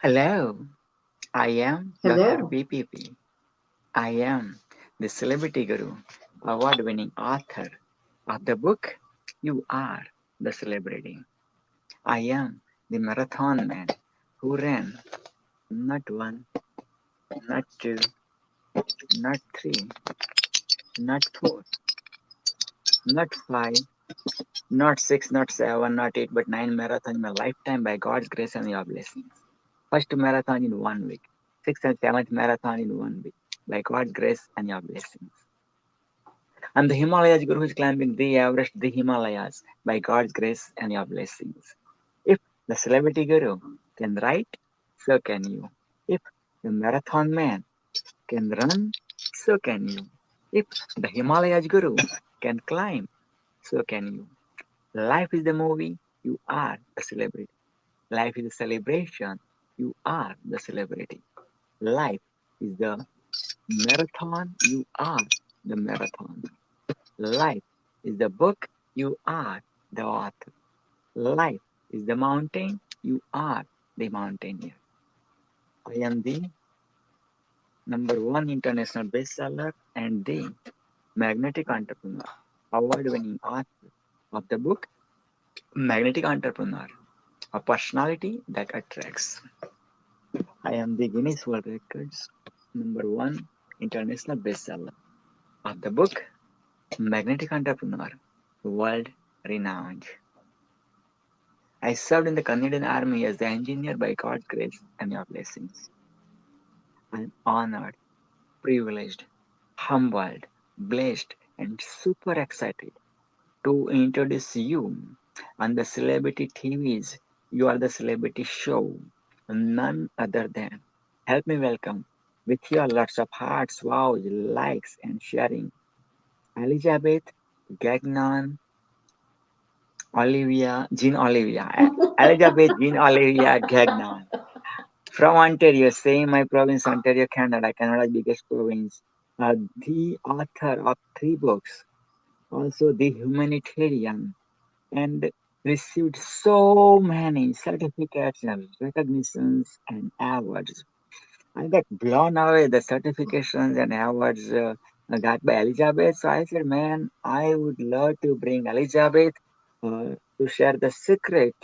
Hello, I am Dr. Hello. PPP. I am the Celebrity Guru, award winning author of the book You Are the Celebrity. I am the marathon man who ran not one, not two, not three, not four, not five, not six, not seven, not eight, but nine marathons in my lifetime by God's grace and your blessings. First marathon in 1 week, sixth and seventh marathon in 1 week by God's grace and your blessings. I'm the Himalayas Guru who is climbing the Everest, the Himalayas by God's grace and your blessings. If the celebrity Guru can write, so can you. If the marathon man can run, so can you. If the Himalayas Guru can climb, so can you. Life is the movie, you are the celebrity. Life is a celebration, you are the celebrity. Life is the marathon, you are the marathon. Life is the book, you are the author. Life is the mountain, you are the mountaineer. I am the number one international bestseller and the magnetic entrepreneur, award winning author of the book Magnetic Entrepreneur, a personality that attracts. I am the Guinness World Records number one international bestseller of the book Magnetic Entrepreneur, world renowned. I served in the Canadian Army as the engineer by God's grace and your blessings. I'm honored, privileged, humbled, blessed, and super excited to introduce you on the Celebrity TV's You Are the Celebrity show. None other than help me welcome with your lots of hearts, wow, likes, and sharing. Elizabeth Gagnon, Elizabeth Jean Olivia Gagnon. From Ontario, same my province, Ontario, Canada's biggest province. The author of three books, also the Humanitarian, and received so many certificates and recognitions and awards. I got blown away the certifications and awards got by Elizabeth. So I said, man, I would love to bring Elizabeth to share the secret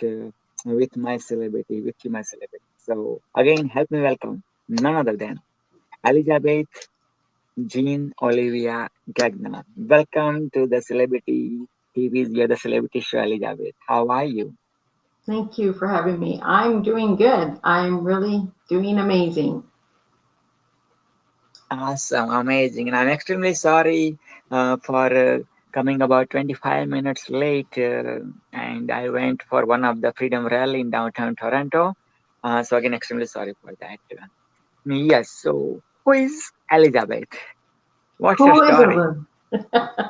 with my celebrity, with my celebrity. So again, help me welcome none other than Elizabeth Jean Olivia Gagnon. Welcome to the Celebrity TV's You're the Celebrity Show, Elizabeth. How are you? Thank you for having me. I'm doing good. I'm really doing amazing. Awesome, amazing. And I'm extremely sorry for coming about 25 minutes late. And I went for one of the Freedom Rally in downtown Toronto. So again, extremely sorry for that. Yes. So who is Elizabeth? What's your Who is story? Elizabeth?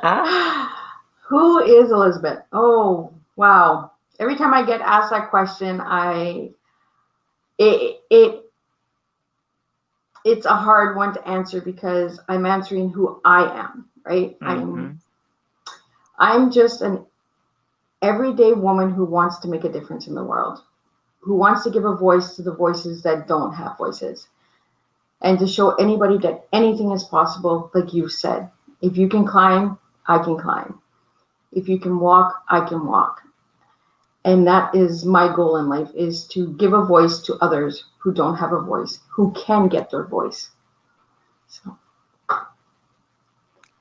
Huh? Who is Elizabeth? Oh, wow. Every time I get asked that question, it it it's a hard one to answer because I'm answering who I am, right? Mm-hmm. I'm just an everyday woman who wants to make a difference in the world, who wants to give a voice to the voices that don't have voices, and to show anybody that anything is possible, like you said. If you can climb, I can climb. If you can walk, I can walk. And that is my goal in life, is to give a voice to others who don't have a voice, who can get their voice. So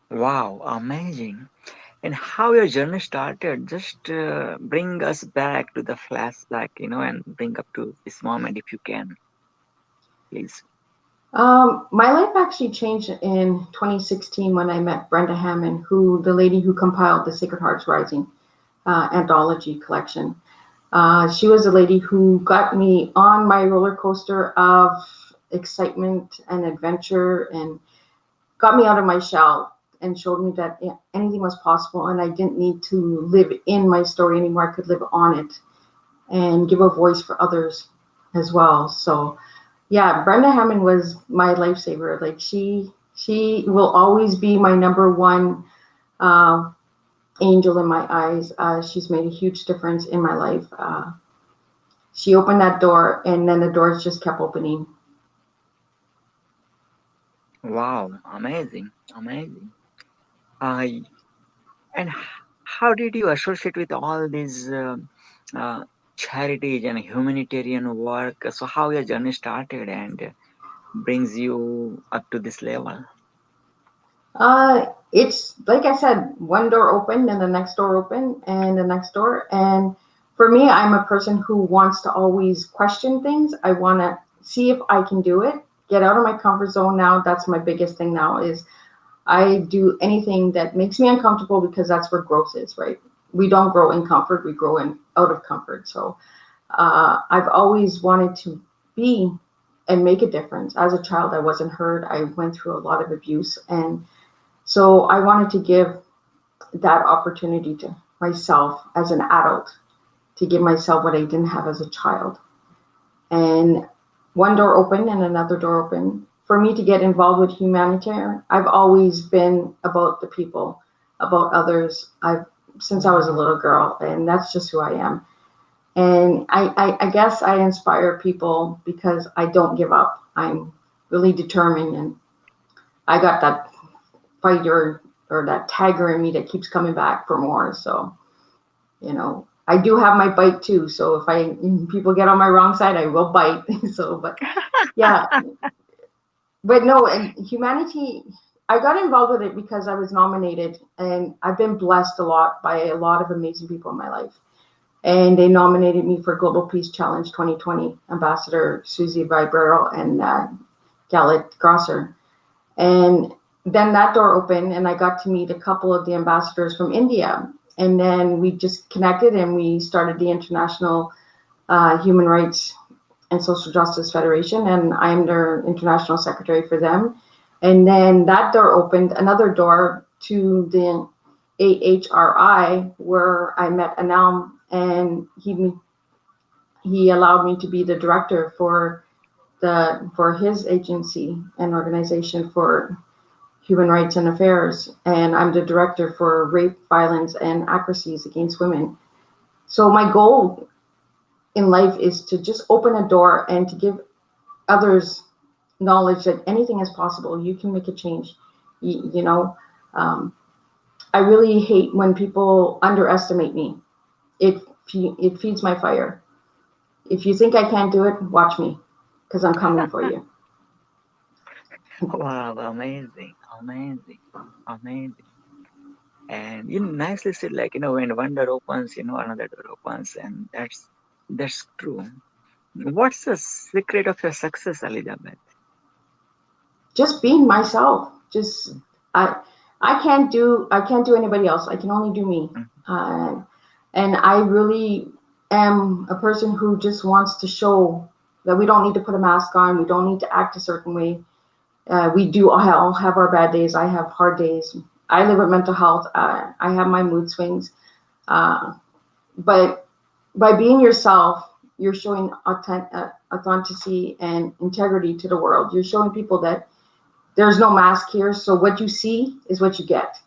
Wow, amazing. And how your journey started? Just bring us back to the flashback, and bring up to this moment if you can, please. my life actually changed in 2016 when I met Brenda Hammond, who the lady who compiled the Sacred Hearts Rising anthology collection. She was a lady who got me on my roller coaster of excitement and adventure, and got me out of my shell and showed me that anything was possible, and I didn't need to live in my story anymore. I could live on it and give a voice for others as well. So yeah, Brenda Hammond was my lifesaver. Like she will always be my number one uh, angel in my eyes. She's made a huge difference in my life. she opened that door, and then the doors just kept opening. Wow, amazing, amazing. Uh, and how did you associate with all these uh, charities and humanitarian work? So how your journey started and brings you up to this level? It's like I said, one door opened and the next door opened and the next door. And for me, I'm a person who wants to always question things. I want to see if I can do it, get out of my comfort zone now. That's my biggest thing now is I do anything that makes me uncomfortable because that's where growth is, right? We don't grow in comfort, we grow in out of comfort. So I've always wanted to be and make a difference. As a child, I wasn't heard. I went through a lot of abuse, and so I wanted to give that opportunity to myself as an adult, to give myself what I didn't have as a child. And one door opened and another door opened. For me to get involved with humanitarian, I've always been about the people, about others. I've since I was a little girl, and that's just who I am. And I guess I inspire people because I don't give up. I'm really determined, and I got that fighter or that tiger in me that keeps coming back for more. So, I do have my bite too. So if people get on my wrong side, I will bite. So, but yeah, but no, and humanity, I got involved with it because I was nominated, and I've been blessed a lot by a lot of amazing people in my life. And they nominated me for Global Peace Challenge 2020, Ambassador Susie Vibrero and Galit Grosser. And then that door opened, and I got to meet a couple of the ambassadors from India. And then we just connected, and we started the International Human Rights and Social Justice Federation, and I'm their international secretary for them. And then that door opened another door to the AHRI, where I met Anam, and he allowed me to be the director for his agency and organization for human rights and affairs, and I'm the director for rape, violence, and atrocities against women. So my goal in life is to just open a door and to give others knowledge that anything is possible. You can make a change. You know, I really hate when people underestimate me. It feeds my fire. If you think I can't do it, watch me, because I'm coming for you. Wow, amazing, amazing, amazing. And you nicely said, like, when one door opens, another door opens, and that's true. What's the secret of your success, Elizabeth? Just being myself. Just I I can't do anybody else. I can only do me. Mhm. And I really am a person who just wants to show that we don't need to put a mask on. We don't need to act a certain way. We do all have our bad days. I have hard days. I live with mental health. I have my mood swings. Uh, but by being yourself, you're showing authenticity and integrity to the world. You're showing people that there's no mask here. So what you see is what you get.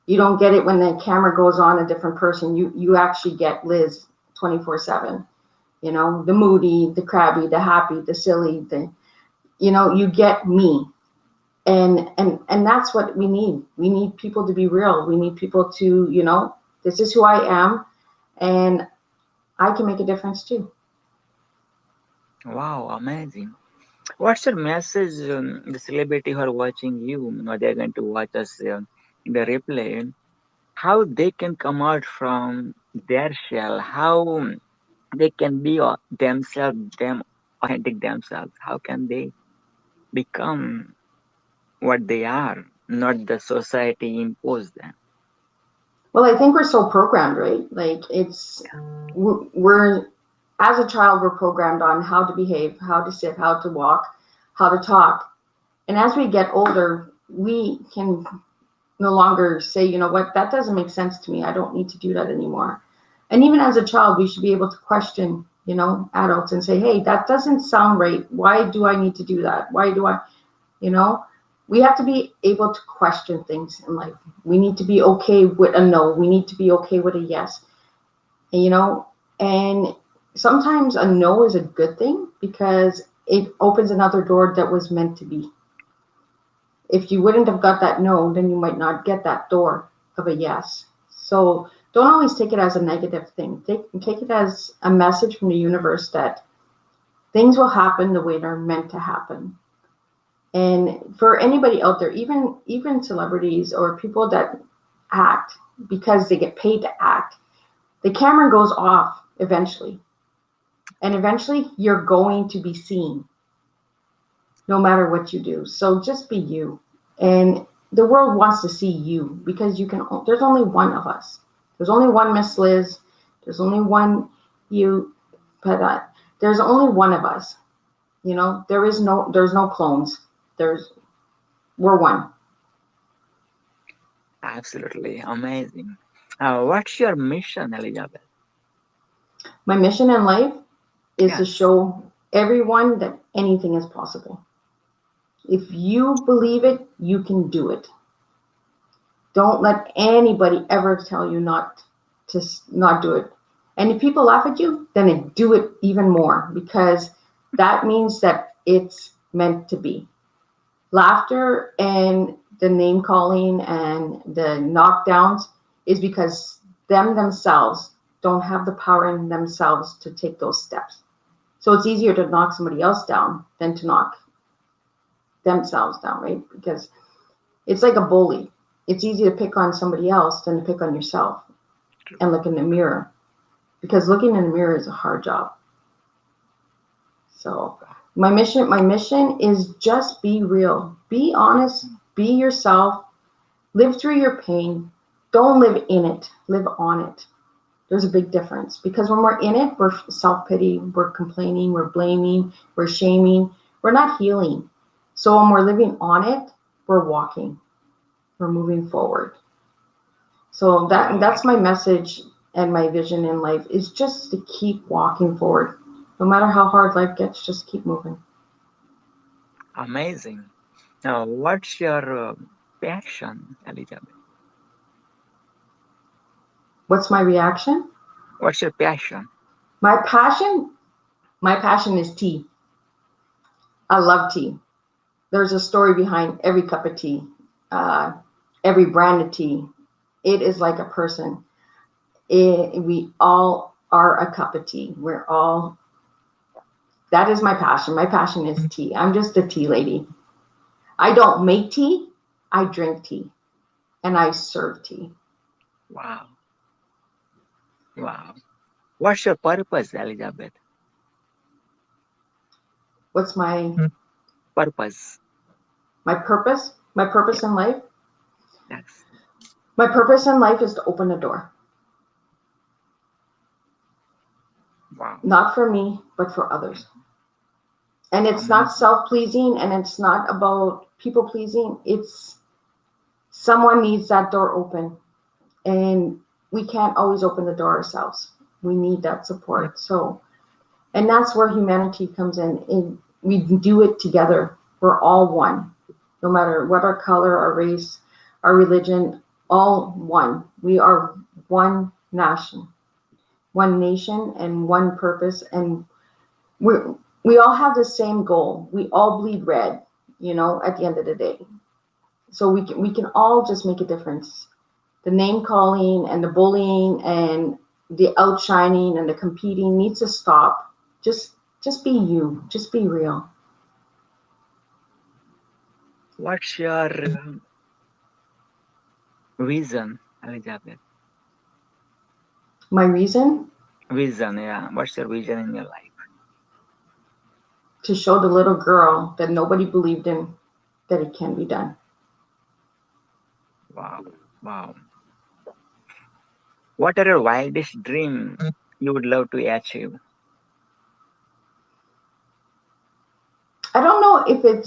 You don't get it when the camera goes on a different person. You actually get Liz 24/7. The moody, the crabby, the happy, the silly, you get me. And that's what we need. We need people to be real. We need people to, this is who I am, and I can make a difference too. Wow, amazing. What's your message, the celebrity who are watching you, they're going to watch us in the replay, how they can come out from their shell, how they can be themselves, them authentic themselves, how can they become what they are, not the society impose them. Well, I think we're so programmed, right? Like we're as a child, we're programmed on how to behave, how to sit, how to walk, how to talk. And as we get older, we can no longer say, you know what, that doesn't make sense to me. I don't need to do that anymore. And even as a child, we should be able to question, adults and say, hey, that doesn't sound right. Why do I need to do that? Why do I, you know? We have to be able to question things in life. We need to be okay with a no. We need to be okay with a yes. And, sometimes a no is a good thing because it opens another door that was meant to be. If you wouldn't have got that no, then you might not get that door of a yes. So don't always take it as a negative thing. Take it as a message from the universe that things will happen the way they're meant to happen. And for anybody out there, even celebrities or people that act because they get paid to act, the camera goes off eventually. And eventually you're going to be seen no matter what you do. So just be you. And the world wants to see you because there's only one of us. There's only one Miss Liz. There's only one you, but there's only one of us. There's no clones. We're one. Absolutely amazing. What's your mission, Elizabeth? My mission in life is to Yes. show everyone that anything is possible. If you believe it, you can do it. Don't let anybody ever tell you not do it. And if people laugh at you, then do it even more, because that means that it's meant to be. Laughter and the name calling and the knockdowns is because themselves don't have the power in themselves to take those steps. So it's easier to knock somebody else down than to knock themselves down, right? Because it's like a bully. It's easy to pick on somebody else than to pick on yourself and look in the mirror, because looking in the mirror is a hard job. So my mission is just be real, be honest, be yourself, live through your pain. Don't live in it, live on it. There's a big difference, because when we're in it, we're self-pity, we're complaining, we're blaming, we're shaming, we're not healing. So when we're living on it, we're walking, we're moving forward. So that's my message and my vision in life, is just to keep walking forward. No matter how hard life gets, just keep moving. Amazing. Now, what's your passion, Elizabeth? What's my reaction? What's your passion? My passion is tea. I love tea. There's a story behind every cup of tea, every brand of tea. It is like a person. We all are a cup of tea. That is my passion. My passion is tea. I'm just a tea lady. I don't make tea, I drink tea, and I serve tea. Wow. Wow. What's your purpose, Elizabeth? What's my Purpose. purpose? My purpose Yeah. in life? Yes. My purpose in life is to open a door. Wow. Not for me, but for others. And it's Amazing. not self-pleasing, and it's not about people pleasing. It's someone needs that door open, and we can't always open the door ourselves. We need that support. So, and that's where humanity comes in. We do it together. We're all one, no matter what our color, our race, our religion, all one. We are one nation, and one purpose. And we all have the same goal. We all bleed red, at the end of the day. So we can all just make a difference. The name calling and the bullying and the outshining and the competing needs to stop. Just be you. Just be real. What's your vision, Elizabeth? My reason? Vision, yeah. What's your vision in your life? To show the little girl that nobody believed in, that it can be done. Wow. Wow. What are your wildest dreams you would love to achieve? I don't know if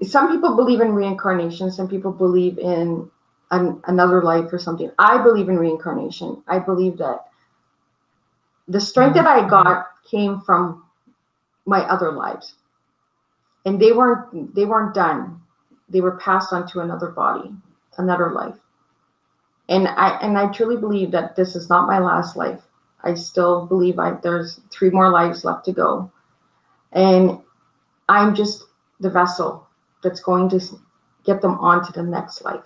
some people believe in reincarnation, some people believe in another life or something. I believe in reincarnation. I believe that the strength that I got came from my other lives, and they weren't done. They were passed on to another body, another life. And I truly believe that this is not my last life. I still believe there's 3 more lives left to go. And I'm just the vessel that's going to get them on to the next life.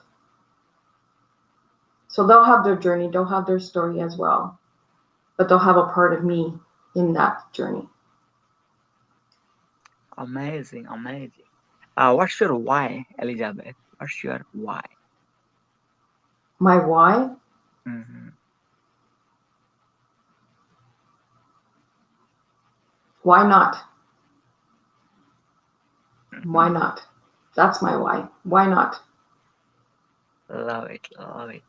So they'll have their journey, they'll have their story as well, but they'll have a part of me in that journey. Amazing, amazing. What's your why, Elizabeth? What's your why? My why? Mm-hmm. Why not? Mm-hmm. Why not? That's my why. Why not? Love it, love it.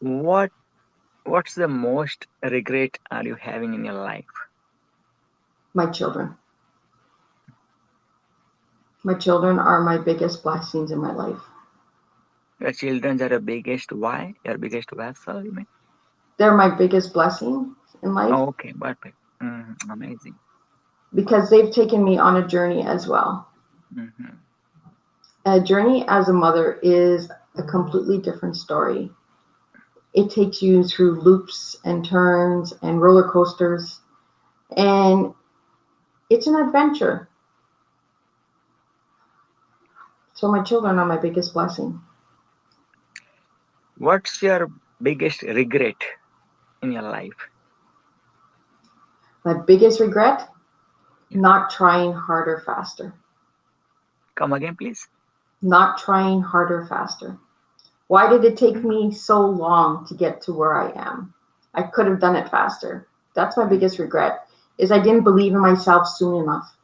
What's the most regret are you having in your life? My children. My children are my biggest blessings in my life. Your children are your biggest why? Your biggest vessel, you mean? They're my biggest blessing in life. Oh, okay, perfect. Amazing. Because they've taken me on a journey as well. Mm-hmm. A journey as a mother is a completely different story. It takes you through loops and turns and roller coasters, and it's an adventure. So my children are my biggest blessing. What's your biggest regret in your life? My biggest regret? Not trying harder, faster. Come again, please. Not trying harder, faster. Why did it take me so long to get to where I am? I could have done it faster. That's my biggest regret, is I didn't believe in myself soon enough.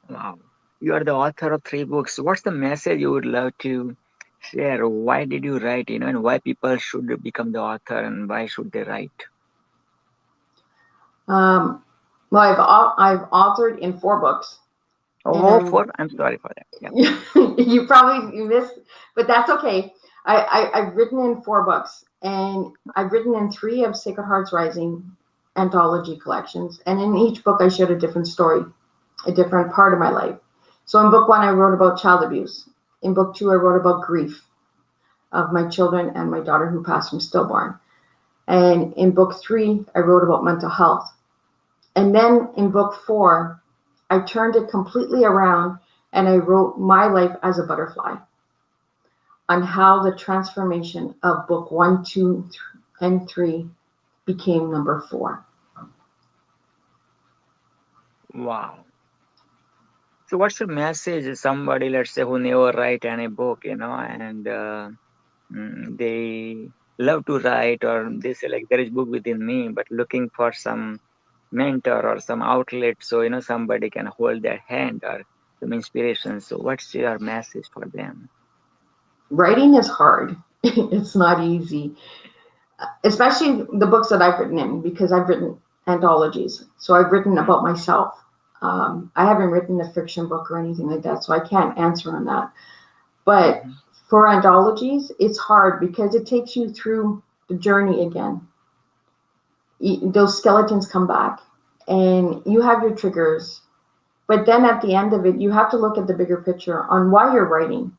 Wow. You are the author of 3 books. What's the message you would love to share? Why did you write, and why people should become the author and why should they write? Well, I've authored in 4 books. Oh, 4? I'm sorry for that. Yeah. You probably missed, but that's okay. I've written in 4 books, and I've written in 3 of Sacred Hearts Rising anthology collections. And in each book, I shared a different story, a different part of my life. So in book 1, I wrote about child abuse. In book 2, I wrote about grief of my children and my daughter who passed from stillborn. And in book 3, I wrote about mental health. And then in book 4, I turned it completely around and I wrote my life as a butterfly, on how the transformation of book 1, 2, and 3 became number 4. Wow. So what's your message? Somebody, let's say, who never write any book, and they love to write, or they say like there is book within me, but looking for some mentor or some outlet, so somebody can hold their hand or some inspiration. So what's your message for them? Writing is hard. It's not easy, especially the books that I've written in, because I've written anthologies. So I've written about myself. I haven't written a fiction book or anything like that, so I can't answer on that. But for anthologies, it's hard because it takes you through the journey again. Those skeletons come back and you have your triggers. But then at the end of it, you have to look at the bigger picture on why you're writing.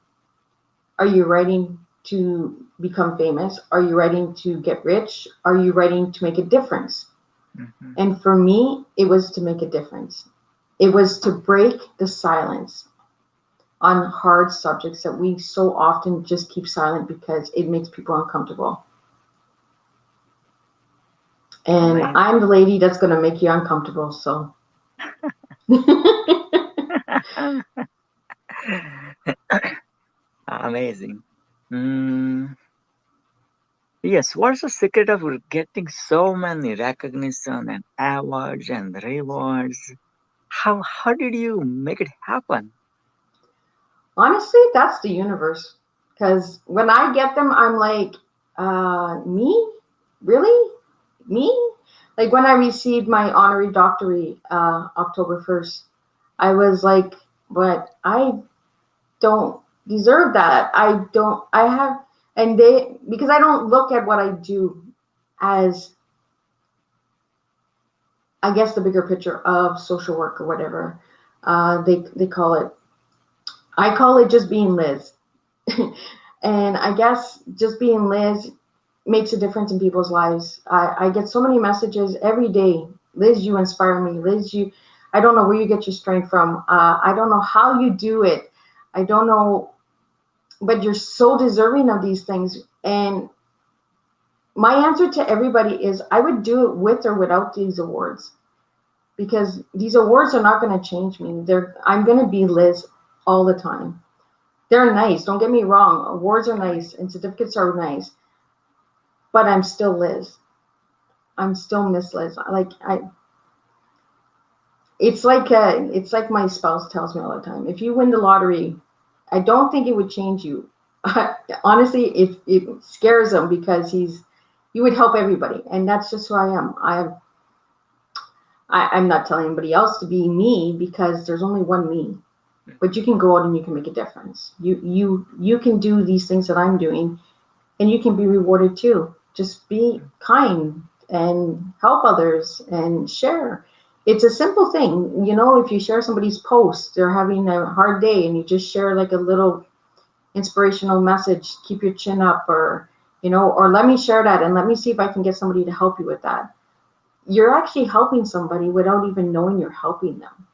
Are you writing to become famous? Are you writing to get rich? Are you writing to make a difference? And for me, it was to make a difference. It was to break the silence on hard subjects that we so often just keep silent because it makes people uncomfortable. And Amazing. I'm the lady that's going to make you uncomfortable, so. Amazing. Yes, what's the secret of getting so many recognition and awards and rewards? How did you make it happen? Honestly, that's the universe. Because when I get them, I'm like, me? Really? Me? Like when I received my honorary doctorate October 1st, I was like, but I don't deserve that. Because I don't look at what I do as, I guess, the bigger picture of social work or whatever. They call it. I call it just being Liz. And I guess just being Liz makes a difference in people's lives. I get so many messages every day. Liz, you inspire me. Liz, I don't know where you get your strength from. I don't know how you do it. I don't know, but you're so deserving of these things. And my answer to everybody is I would do it with or without these awards, because these awards are not going to change me. I'm going to be Liz all the time. They're nice. Don't get me wrong. Awards are nice and certificates are nice, but I'm still Liz. I'm still Miss Liz. It's like my spouse tells me all the time. If you win the lottery, I don't think it would change you. Honestly, it scares him because you would help everybody, and that's just who I am. I'm not telling anybody else to be me because there's only one me. But you can go out and you can make a difference. You can do these things that I'm doing, and you can be rewarded too. Just be kind and help others and share. It's a simple thing, if you share somebody's post, they're having a hard day, and you just share like a little inspirational message, keep your chin up, or let me share that and let me see if I can get somebody to help you with that. You're actually helping somebody without even knowing you're helping them.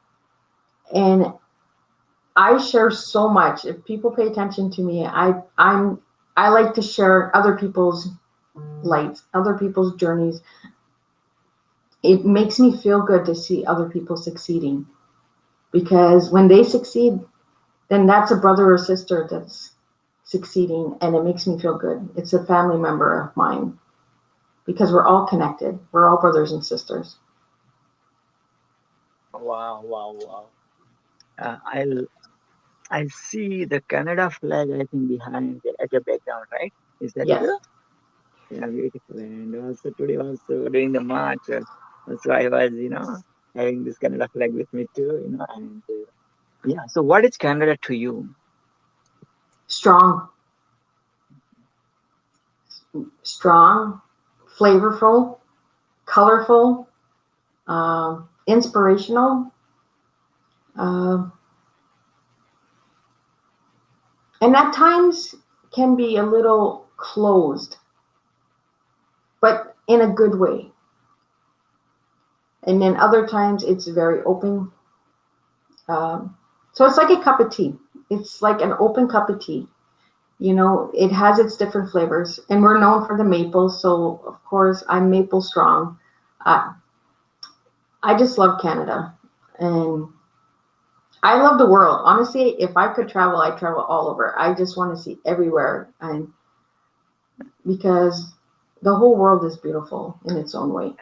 And I share so much. If people pay attention to me, I like to share other people's lights, other people's journeys. It makes me feel good to see other people succeeding, because when they succeed, then that's a brother or sister that's succeeding, and it makes me feel good. It's a family member of mine, because we're all connected. We're all brothers and sisters. Wow. I see the Canada flag, I think, behind at your background, right? Is that Yes. you? Yeah, beautiful. And also today, also during the march, so I was, having this Canada flag with me too, and yeah. So, what is Canada to you? Strong, flavorful, colorful, inspirational, uh, and at times can be a little closed, but in a good way. And then other times it's very open. So it's like a cup of tea. It's like an open cup of tea. It has its different flavors, and we're known for the maple. So of course I'm maple strong. I just love Canada, and I love the world. Honestly, if I could travel, I'd travel all over. I just want to see everywhere, and because the whole world is beautiful in its own way.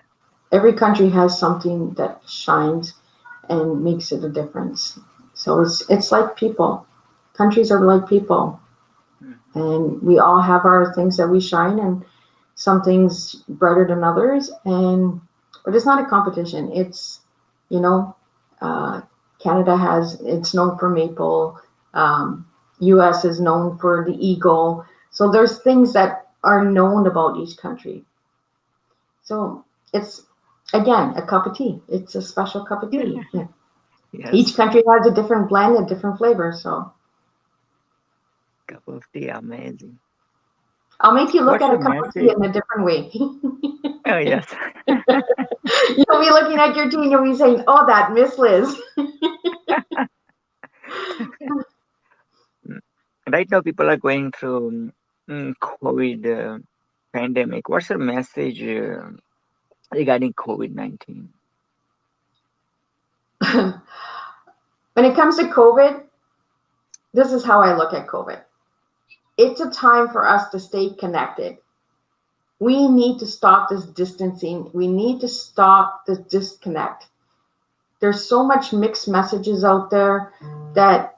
Every country has something that shines and makes it a difference. So it's like people. Countries are like people, and we all have our things that we shine, and some things brighter than others. But it's not a competition. It's Canada it's known for maple. U.S. is known for the eagle. So there's things that are known about each country. So it's, again, a cup of tea. It's a special cup of tea. Yeah. Yes. Each country has a different blend, a different flavor. So cup of tea, amazing. I'll make you look What's at a your cup of tea message? in a different way. Oh, yes. You'll be looking at your tea and you'll be saying, "Oh, that Miss Liz." Right now, people are going through COVID pandemic. What's your message regarding COVID-19? When it comes to COVID, this is how I look at COVID. It's a time for us to stay connected. We need to stop this distancing. We need to stop the disconnect. There's so much mixed messages out there that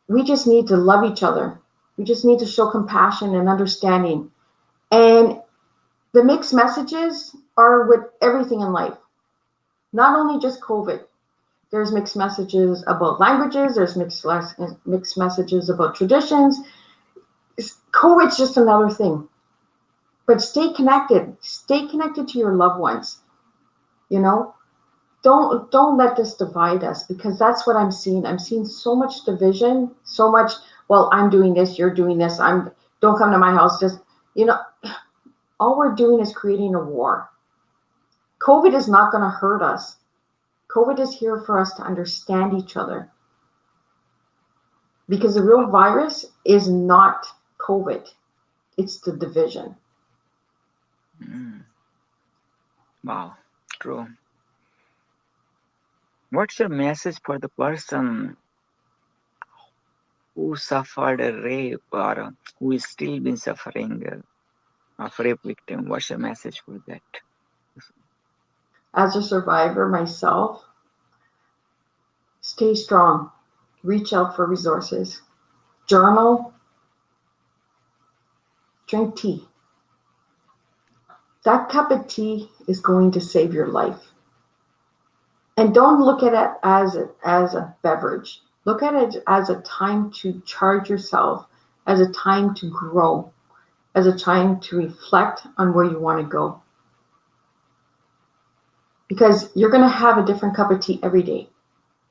we just need to love each other. We just need to show compassion and understanding. And the mixed messages are with everything in life, not only just COVID. There's mixed messages about languages. There's mixed messages about traditions. COVID's just another thing. But stay connected. Stay connected to your loved ones. Don't let this divide us, because that's what I'm seeing. I'm seeing so much division, so much, well, I'm doing this, you're doing this. don't come to my house. Just, all we're doing is creating a war. COVID is not going to hurt us. COVID is here for us to understand each other. Because the real virus is not COVID. It's the division. Wow, true. What's your message for the person who suffered a rape or who is still been suffering of rape victim? What's your message for that? As a survivor myself, stay strong. Reach out for resources. Journal. Drink tea. That cup of tea is going to save your life. And don't look at it as a beverage. Look at it as a time to charge yourself, as a time to grow, as a time to reflect on where you want to go. Because you're going to have a different cup of tea every day.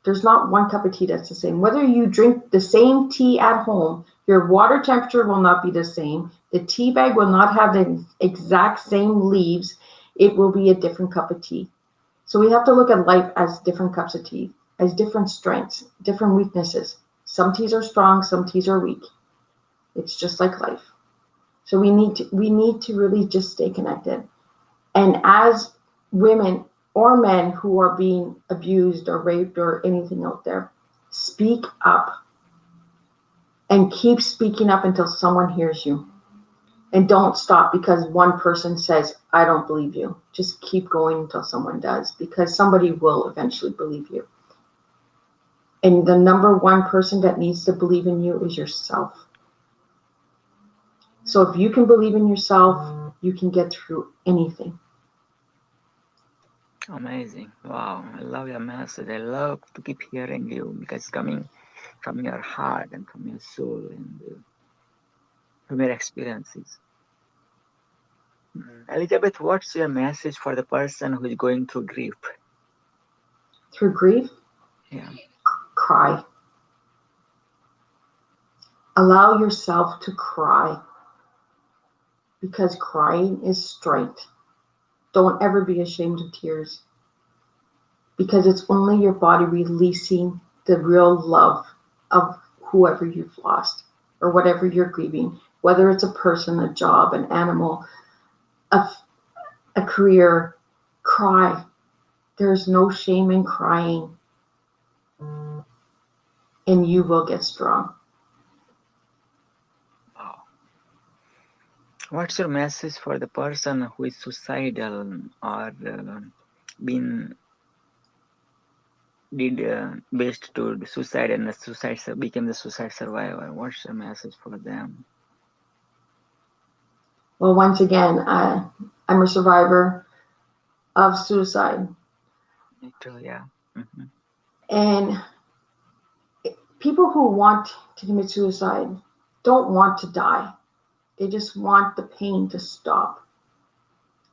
There's not one cup of tea that's the same. Whether you drink the same tea at home, your water temperature will not be the same. The tea bag will not have the exact same leaves. It will be a different cup of tea. So we have to look at life as different cups of tea, as different strengths, different weaknesses. Some teas are strong, some teas are weak. It's just like life. So we need to really just stay connected. And as women or men who are being abused or raped or anything out there, speak up and keep speaking up until someone hears you. And don't stop because one person says, I don't believe you. Just keep going until someone does, because somebody will eventually believe you. And the number one person that needs to believe in you is yourself. So if you can believe in yourself, you can get through anything. Amazing. Wow. I love your message. I love to keep hearing you because it's coming from your heart and from your soul and from your experiences. Elizabeth, what's your message for the person who is going through grief? Through grief? Yeah. Cry. Allow yourself to cry, because crying is strength. Don't ever be ashamed of tears, because it's only your body releasing the real love of whoever you've lost or whatever you're grieving, whether it's a person, a job, an animal, a career. Cry. There's no shame in crying, and you will get strong. Wow. What's your message for the person who is suicidal or based to the suicide and became the suicide survivor? What's your message for them? Well, once again, I'm a survivor of suicide. Me too, yeah. Mm-hmm. And people who want to commit suicide don't want to die. They just want the pain to stop.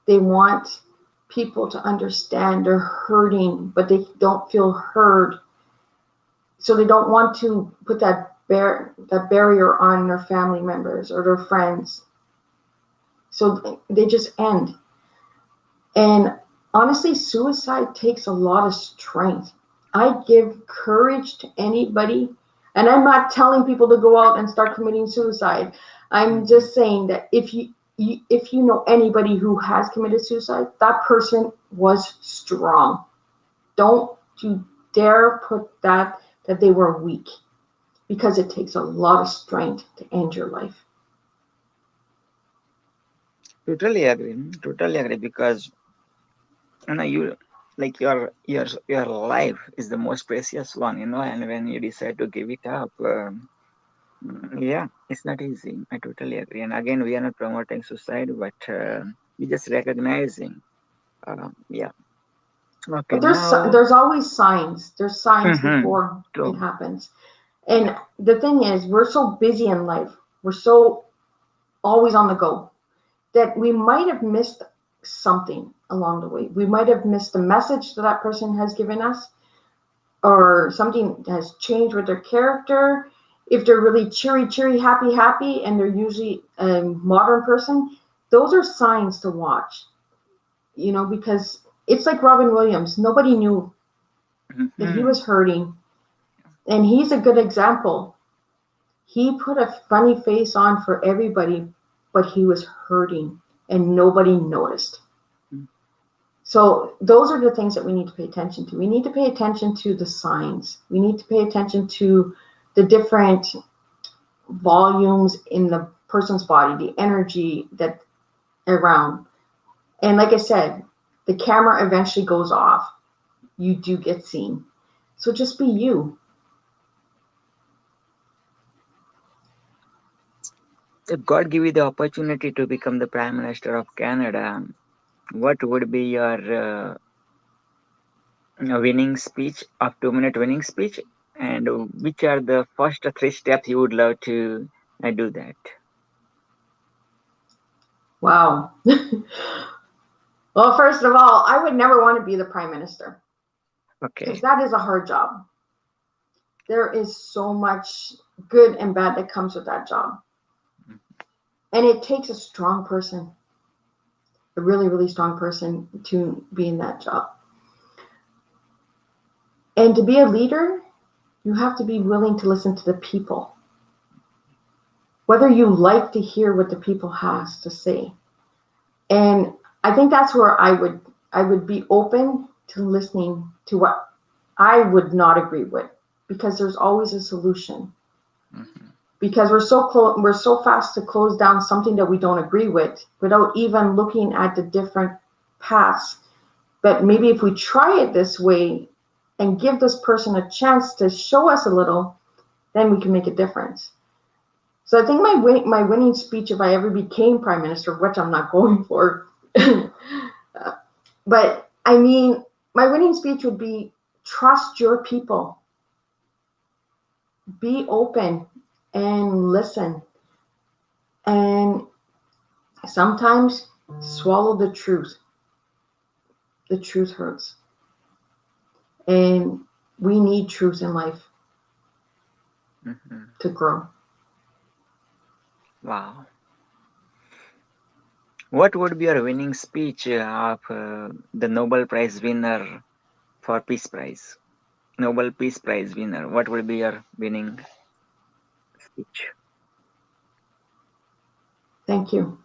They want people to understand they're hurting, but they don't feel heard. So they don't want to put that barrier on their family members or their friends. So they just end. And honestly, suicide takes a lot of strength. I give courage to anybody, and I'm not telling people to go out and start committing suicide. I'm just saying that if you know anybody who has committed suicide, that person was strong. Don't you dare put that they were weak, because it takes a lot of strength to end your life. Totally agree because you like your life is the most precious one, and when you decide to give it up, yeah, it's not easy. I totally agree. And again, we are not promoting suicide, but we just recognizing. Yeah. Okay. But Now. there's always signs. There's signs before True. it happens. And the thing is, we're so busy in life. We're so always on the go that we might have missed something along the way. We might have missed the message that person has given us, or something has changed with their character, If they're really cheery, happy, and they're usually a modern person, those are signs to watch, because it's like Robin Williams. Nobody knew that he was hurting. And he's a good example. He put a funny face on for everybody, but he was hurting and nobody noticed. So those are the things that we need to pay attention to. We need to pay attention to the signs. We need to pay attention to the different volumes in the person's body, the energy that around. And like I said, the camera eventually goes off. You do get seen. So just be you. If God give you the opportunity to become the Prime Minister of Canada, what would be your winning speech, of 2-minute winning speech, and which are the first 3 steps you would love to do that? Wow. Well, first of all, I would never want to be the Prime Minister. Okay. Because that is a hard job. There is so much good and bad that comes with that job. And it takes a strong person, a really, really strong person to be in that job. And to be a leader, you have to be willing to listen to the people. Whether you like to hear what the people has to say. And I think that's where I would be open to listening to what I would not agree with, because there's always a solution. Because we're so fast to close down something that we don't agree with without even looking at the different paths. But maybe if we try it this way and give this person a chance to show us a little, then we can make a difference. So I think my winning speech, if I ever became Prime Minister, which I'm not going for, but I mean, my winning speech would be, trust your people. Be open and listen. And sometimes swallow the truth. The truth hurts. And we need truth in life to grow. Wow. What would be your winning speech of the Nobel Prize winner for Peace Prize? Nobel Peace Prize winner. What would be your winning speech? Thank you.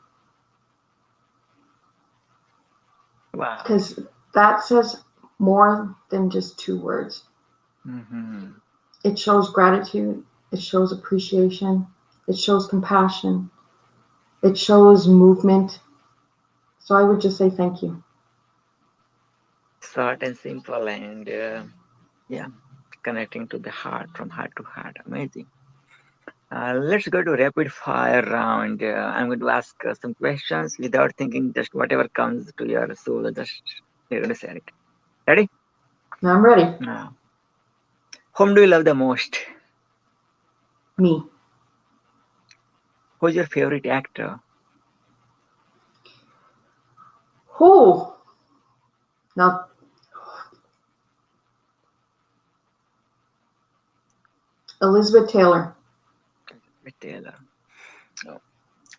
Wow. Because that says more than just 2 words. It shows gratitude. It shows appreciation. It shows compassion. It shows movement. So I would just say thank you. Short and simple, and connecting to the heart, from heart to heart. Amazing. Let's go to rapid fire round. I'm going to ask some questions without thinking, just whatever comes to your soul, just you're going to say it. Ready? I'm ready. Whom do you love the most? Me. Who's your favorite actor? Who? Now, Elizabeth Taylor.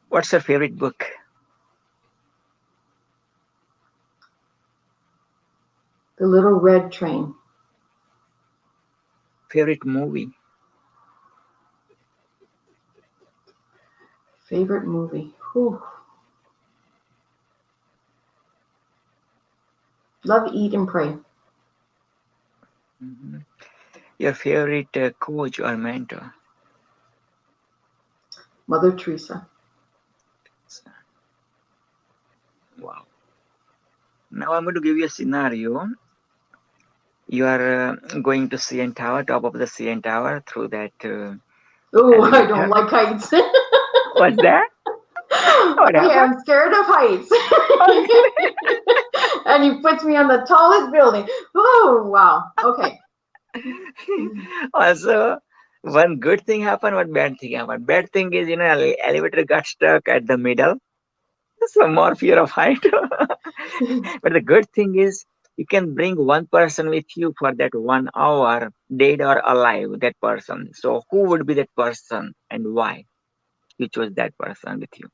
What's your favorite book? The Little Red Train. Favorite movie? Favorite movie? Whew. Love, Eat, and Pray. Your favorite coach or mentor? Mother Teresa. Wow. Now I'm going to give you a scenario. You are going to CN Tower, top of the CN Tower, through that. Oh, I don't like heights. What's that? What happened? I'm scared of heights. And he puts me on the tallest building. Oh, wow. Okay. Also, one good thing happened, one bad thing happened. Bad thing is, elevator got stuck at the middle. So more fear of height. But the good thing is, You can bring one person with you for that 1 hour, dead or alive, that person. So who would be that person and why you chose that person with you?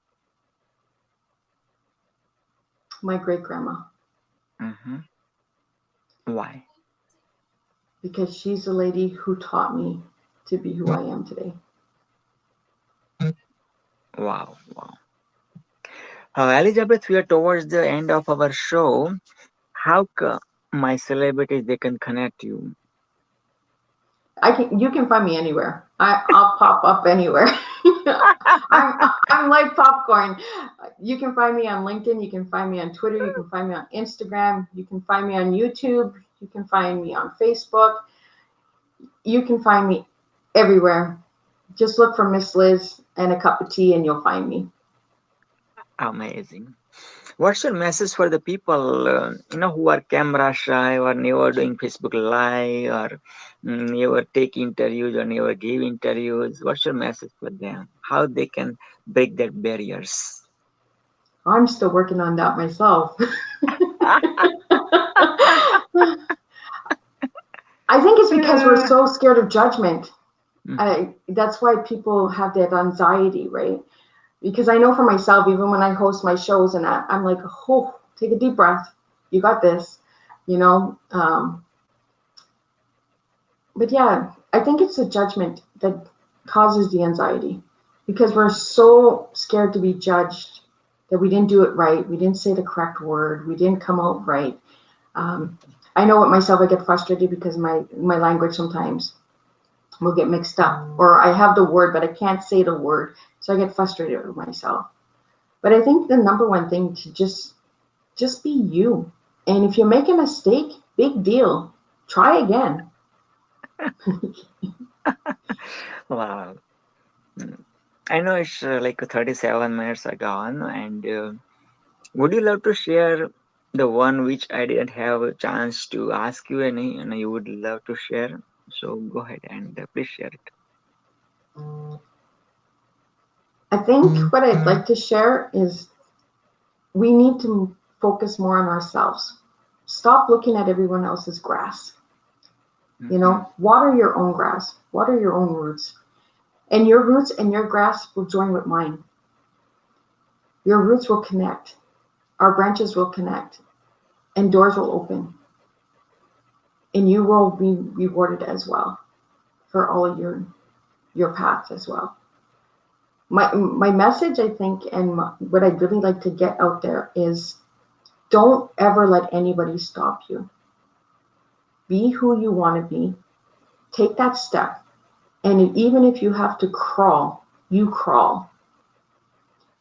My great grandma, Hmm. Why? because she's the lady who taught me to be who I am today. Wow, wow. Elizabeth, we are towards the end of our show. How come my celebrities they can connect you? You can find me anywhere. I'll pop up anywhere. I'm like popcorn. You can find me on LinkedIn. You can find me on Twitter. You can find me on Instagram. You can find me on YouTube. You can find me on Facebook. You can find me everywhere. Just look for Miss Liz and a cup of tea, and you'll find me. Amazing. What's your message for the people, who are camera shy or never doing Facebook Live or never take interviews or never give interviews? What's your message for them? How they can break their barriers? I'm still working on that myself. I think it's because we're so scared of judgment. That's why people have that anxiety, right? Because I know for myself, even when I host my shows and I'm like, oh, take a deep breath. You got this, you know. But yeah, I think it's the judgment that causes the anxiety because we're so scared to be judged that we didn't do it right. We didn't say the correct word. We didn't come out right. I know with myself, I get frustrated because my language sometimes will get mixed up, or I have the word, but I can't say the word. So I get frustrated with myself. But I think the number one thing to just be you. And if you make a mistake, big deal. Try again. Wow. I know it's like 37 minutes are gone, and would you love to share the one which I didn't have a chance to ask you any, and you would love to share? So go ahead and please share it. I think what I'd like to share is we need to focus more on ourselves. Stop looking at everyone else's grass. Water your own grass, water your own roots. And your roots and your grass will join with mine. Your roots will connect. Our branches will connect. And doors will open. And you will be rewarded as well for all of your paths as well. My message, I think, and what I'd really like to get out there is don't ever let anybody stop you. Be who you want to be. Take that step. And even if you have to crawl, you crawl.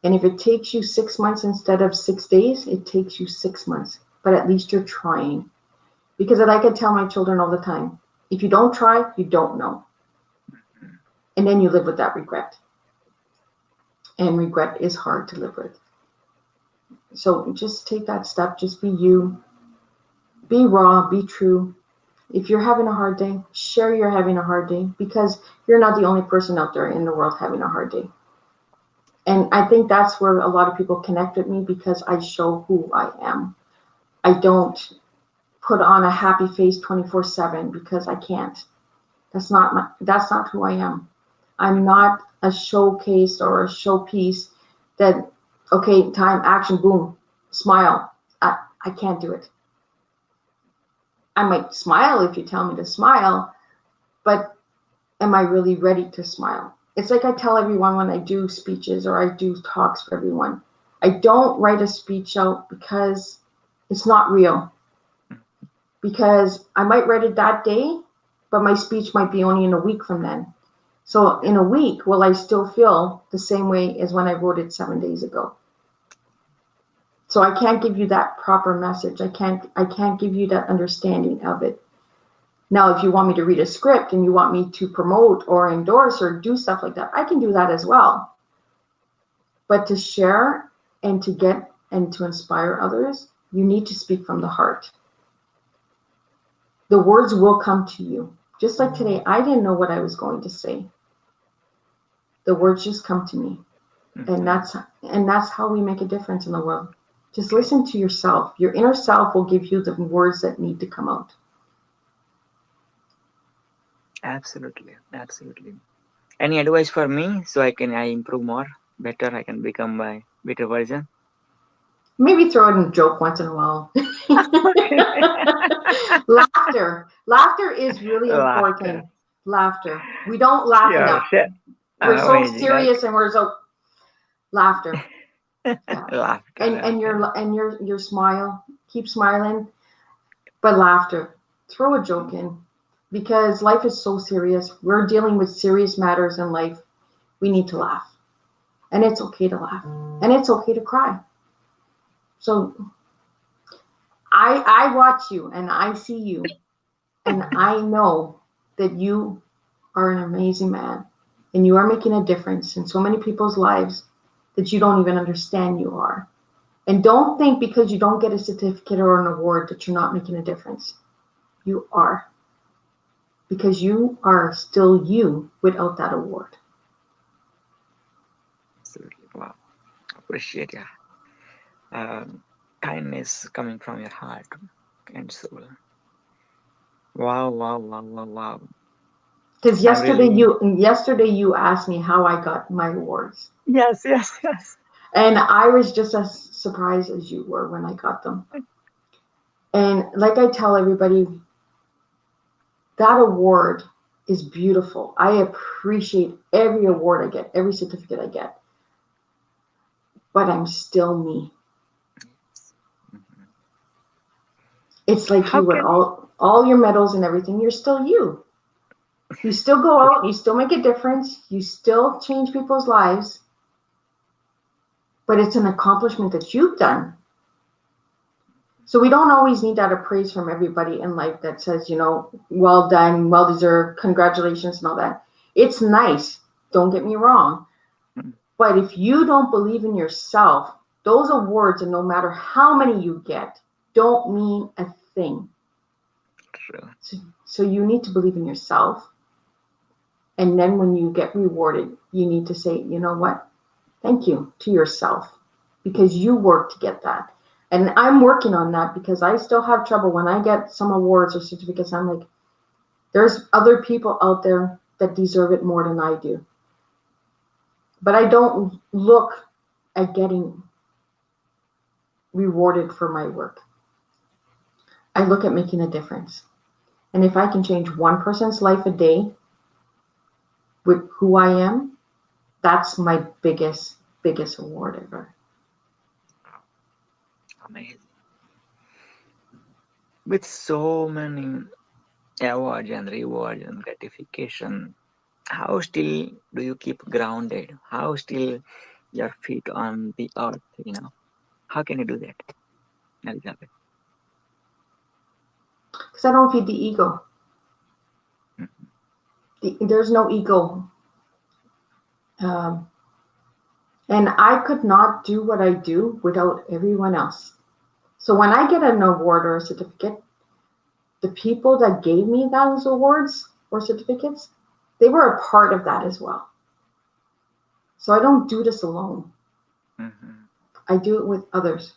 And if it takes you 6 months instead of 6 days, it takes you 6 months. But at least you're trying. Because like I tell my children all the time, if you don't try, you don't know. And then you live with that regret. And regret is hard to live with. So just take that step. Just be you. Be raw. Be true. If you're having a hard day, share you're having a hard day, because you're not the only person out there in the world having a hard day. And I think that's where a lot of people connect with me, because I show who I am. I don't put on a happy face 24/7 because I can't. That's not who I am. I'm not a showcase or a showpiece that, okay, time, action, boom, smile. I can't do it. I might smile if you tell me to smile, but am I really ready to smile? It's like I tell everyone when I do speeches or I do talks for everyone. I don't write a speech out because it's not real. Because I might write it that day, but my speech might be only in a week from then. So in a week, will I still feel the same way as when I wrote it 7 days ago? So I can't give you that proper message. I can't give you that understanding of it. Now, if you want me to read a script and you want me to promote or endorse or do stuff like that, I can do that as well. But to share and to get and to inspire others, you need to speak from the heart. The words will come to you. Just like today, I didn't know what I was going to say. The words just come to me. And that's how we make a difference in the world. Just listen to yourself. Your inner self will give you the words that need to come out. Absolutely. Absolutely. Any advice for me so I improve more, better, I can become my better version? Maybe throw in a joke once in a while. Okay. Laughter is really Laughter. important. Laughter. We don't laugh Sure, enough. sure. We're so Amazing. Okay. serious and we're so laughter. Yeah. Laughter. And Okay. your smile. Keep smiling, but laughter. Throw a joke in, because life is so serious. We're dealing with serious matters in life. We need to laugh, and it's okay to laugh, and it's okay to cry. So I watch you and I see you, and I know that you are an amazing man, and you are making a difference in so many people's lives that you don't even understand you are. And don't think because you don't get a certificate or an award that you're not making a difference. You are, because you are still you without that award. Absolutely. Wow. Appreciate yeah. Kindness coming from your heart and soul. Wow, wow, wow, wow, wow. Because I'm really yesterday you asked me how I got my awards, yes, yes, yes. and I was just as surprised as you were when I got them. And like I tell everybody, that award is beautiful. I appreciate every award I get, every certificate I get, but I'm still me. Mhm. It's like How you were can all your medals and everything. You're still you. You still go out. You still make a difference. You still change people's lives. But it's an accomplishment that you've done. So we don't always need that praise from everybody in life that says, well done, well deserved, congratulations, and all that. It's nice. Don't get me wrong. mm, But if you don't believe in yourself, those awards, and no matter how many you get, don't mean a thing. true. So you need to believe in yourself. And then when you get rewarded, you need to say, you know what? Thank you to yourself, because you worked to get that. And I'm working on that, because I still have trouble when I get some awards or certificates. I'm like, there's other people out there that deserve it more than I do. But I don't look at getting rewarded for my work. I look at making a difference. And if I can change one person's life a day with who I am, that's my biggest award ever. Amazing. With so many awards and rewards and gratification, how still do you keep grounded? How still your feet on the earth, How can you do that, Elizabeth? Because I don't feed the ego. Mhm. There's no ego. Um, and I could not do what I do without everyone else. So when I get an award or a certificate, the people that gave me those awards or certificates, they were a part of that as well. So I don't do this alone. Mhm. I do it with others.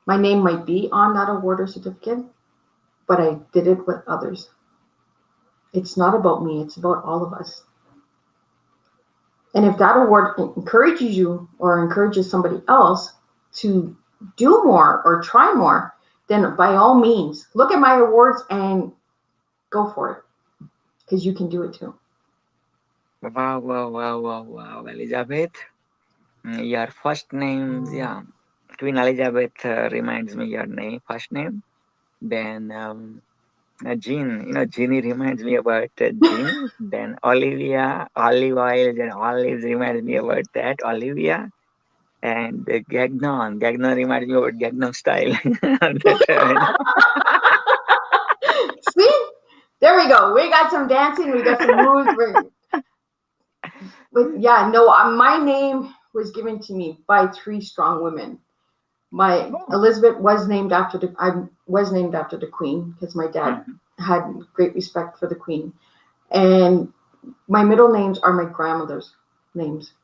My name might be on that award or certificate, but I did it with others. It's not about me, it's about all of us. And if that award encourages you or encourages somebody else to do more or try more, then by all means, look at my awards and go for it, because you can do it too. Wow, wow, wow, wow, wow, Elizabeth. Your first name, yeah, Queen Elizabeth reminds me your name, first name. Then Jean, Jeannie reminds me about Jeannie. Then Olivia, olive oil and olives reminds me about that, Olivia. And Gagnon reminds me about Gagnon style. that, See? There we go. We got some dancing, we got some moves. But yeah, no, my name was given to me by three strong women. My oh. Elizabeth I was named after the Queen, because my dad Mhm. had great respect for the Queen. And my middle names are my grandmother's names.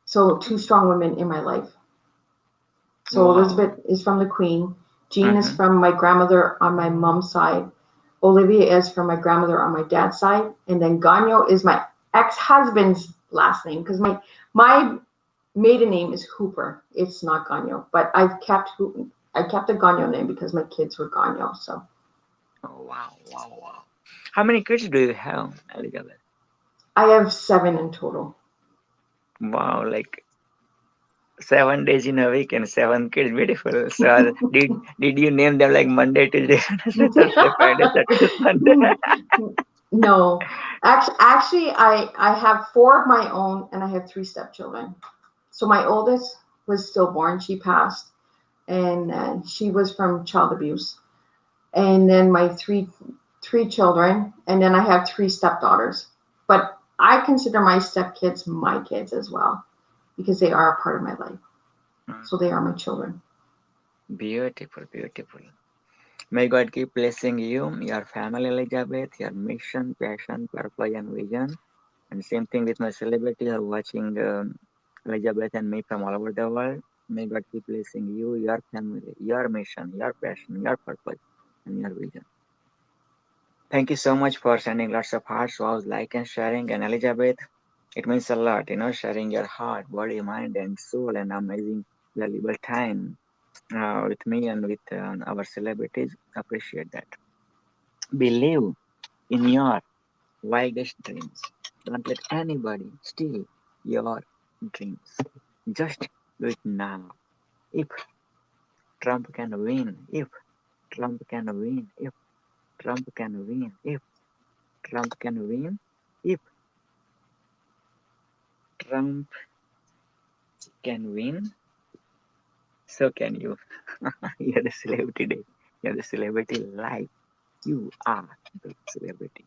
So two strong women in my life. So Wow. Elizabeth is from the Queen. Jean is Mm-hmm. from my grandmother on my mom's side. Olivia is from my grandmother on my dad's side. And then Gagnon is my ex-husband's last name because my maiden name is Hooper. It's not Gagnon, but I kept the Gagnon name because my kids were Gagnon. So Oh, wow, wow, wow. How many kids do you have, Elizabeth? I have 7 in total. Wow, like 7 days in a week and 7 kids. Beautiful. So did you name them like Monday, Tuesday, Wednesday, Thursday, Friday, Saturday, Sunday? No, actually, I have 4 of my own, and I have 3 stepchildren. So my oldest was stillborn; she passed, and she was from child abuse. And then my three children, and then I have 3 stepdaughters. But I consider my stepkids my kids as well because they are a part of my life. So they are my children. Beautiful, beautiful. May God keep blessing you, your family, Elizabeth, your mission, passion, purpose, and vision. And same thing with my celebrity who are watching Elizabeth and me from all over the world. May God keep blessing you, your family, your mission, your passion, your purpose, and your vision. Thank you so much for sending lots of hearts, vows, like, and sharing. And Elizabeth, it means a lot, sharing your heart, body, mind, and soul, and amazing valuable time with me and with our celebrities. Appreciate that. Believe in your wildest dreams. Don't let anybody steal your dreams. Just do it now. If Trump can win, if Trump can win, if Trump can win, if Trump can win, if Trump can win, so can you. You're the celebrity day. You're the celebrity life. You are the celebrity.